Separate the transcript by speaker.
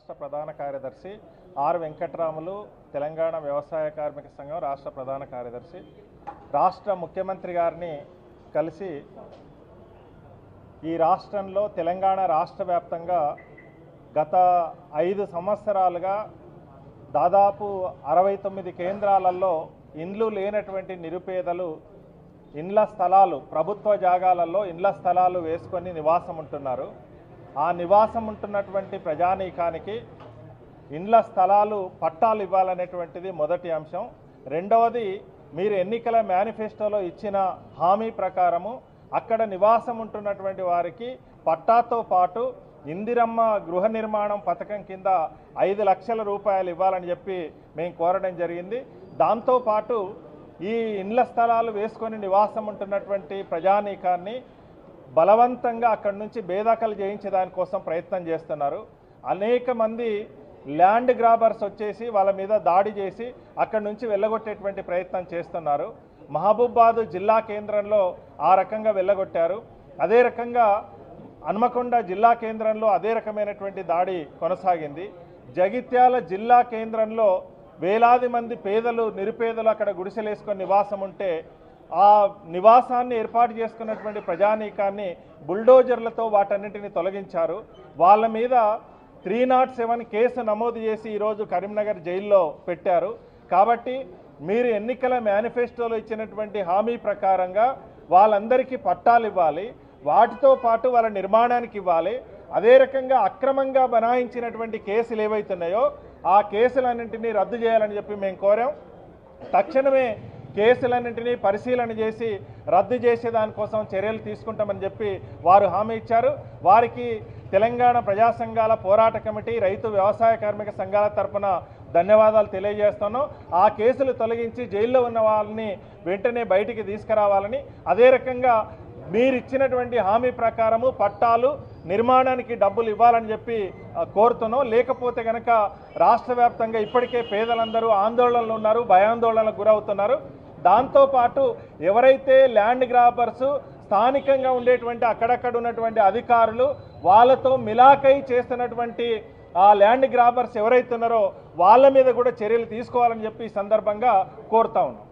Speaker 1: రాష్ట్ర ప్రధాన కార్యదర్శి ఆర్ వెంకట్రాములు, తెలంగాణ వ్యవసాయ కార్మిక సంఘం రాష్ట్ర ప్రధాన కార్యదర్శి. రాష్ట్ర ముఖ్యమంత్రి గారిని కలిసి ఈ రాష్ట్రంలో తెలంగాణ రాష్ట్ర వ్యాప్తంగా గత 5 సంవత్సరాలుగా దాదాపు 69 కేంద్రాలలో ఇండ్లు లేనటువంటి నిరుపేదలు ఇండ్ల స్థలాలు, ప్రభుత్వ జాగాలలో ఇండ్ల స్థలాలు వేసుకొని నివాసం ఉంటున్నారు. ఆ నివాసం ఉంటున్నటువంటి ప్రజానీకానికి ఇండ్ల స్థలాలు పట్టాలు ఇవ్వాలనేటువంటిది మొదటి అంశం. రెండవది, మీరు ఎన్నికల మేనిఫెస్టోలో ఇచ్చిన హామీ ప్రకారము అక్కడ నివాసం ఉంటున్నటువంటి వారికి పట్టాతో పాటు ఇందిరమ్మ గృహ నిర్మాణం పథకం కింద 5 లక్షల రూపాయలు ఇవ్వాలని చెప్పి మేము కోరడం జరిగింది. దాంతోపాటు ఈ ఇండ్ల స్థలాలు వేసుకొని నివాసం ఉంటున్నటువంటి ప్రజానీకాన్ని బలవంతంగా అక్కడి నుంచి బేదఖలు చేయించే దానికోసం ప్రయత్నం చేస్తున్నారు. అనేక మంది ల్యాండ్ గ్రాబర్స్ వచ్చేసి వాళ్ళ మీద దాడి చేసి అక్కడి నుంచి వెళ్ళగొట్టేటువంటి ప్రయత్నం చేస్తున్నారు. మహబూబాబాద్ జిల్లా కేంద్రంలో ఆ రకంగా వెళ్ళగొట్టారు. అదే రకంగా హన్మకొండ జిల్లా కేంద్రంలో అదే రకమైనటువంటి దాడి కొనసాగింది. జగిత్యాల జిల్లా కేంద్రంలో వేలాది మంది పేదలు, నిరుపేదలు అక్కడ గుడిసెలేసుకొని నివాసం ఉంటే ఆ నివాసాన్ని ఏర్పాటు చేసుకున్నటువంటి ప్రజానీకాన్ని బుల్డోజర్లతో వాటన్నింటినీ తొలగించారు. వాళ్ళ మీద 307 కేసు నమోదు చేసి ఈరోజు కరీంనగర్ జైల్లో పెట్టారు. కాబట్టి మీరు ఎన్నికల మేనిఫెస్టోలో ఇచ్చినటువంటి హామీ ప్రకారంగా వాళ్ళందరికీ పట్టాలు ఇవ్వాలి, వాటితో పాటు వాళ్ళ నిర్మాణానికి ఇవ్వాలి. అదే రకంగా అక్రమంగా బనాయించినటువంటి కేసులు ఏవైతున్నాయో ఆ కేసులన్నింటినీ రద్దు చేయాలని చెప్పి మేము కోరాం. తక్షణమే కేసులన్నింటినీ పరిశీలన చేసి రద్దు చేసే దానికోసం చర్యలు తీసుకుంటామని చెప్పి వారు హామీ ఇచ్చారు. వారికి తెలంగాణ ప్రజా సంఘాల పోరాట కమిటీ, రైతు వ్యవసాయ కార్మిక సంఘాల తరఫున ధన్యవాదాలు తెలియజేస్తున్నాం. ఆ కేసులు తొలగించి జైల్లో ఉన్న వాళ్ళని వెంటనే బయటికి తీసుకురావాలని, అదే రకంగా మీరు ఇచ్చినటువంటి హామీ ప్రకారము పట్టాలు, నిర్మాణానికి డబ్బులు ఇవ్వాలని చెప్పి కోరుతున్నాం. లేకపోతే కనుక రాష్ట్ర వ్యాప్తంగా ఇప్పటికే పేదలందరూ ఆందోళనలు ఉన్నారు, భయాందోళనలకు గురవుతున్నారు. దాంతోపాటు ఎవరైతే ల్యాండ్ గ్రాబర్సు, స్థానికంగా ఉండేటువంటి అక్కడక్కడ ఉన్నటువంటి అధికారులు వాళ్ళతో మిలాకై చేస్తున్నటువంటి ఆ ల్యాండ్ గ్రాబర్స్ ఎవరైతే ఉన్నారో వాళ్ళ మీద కూడా చర్యలు తీసుకోవాలని చెప్పి ఈ సందర్భంగా కోరుతా ఉన్నాం.